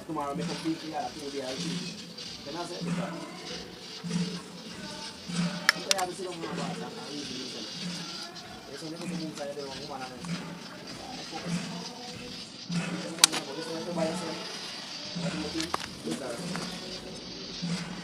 Tomorrow make a big deal at the IT. Then I said, because I have to see them more about that. I'm using it. There's only one inside the room, one of them. I focus. This one to buy yourself. What do you think?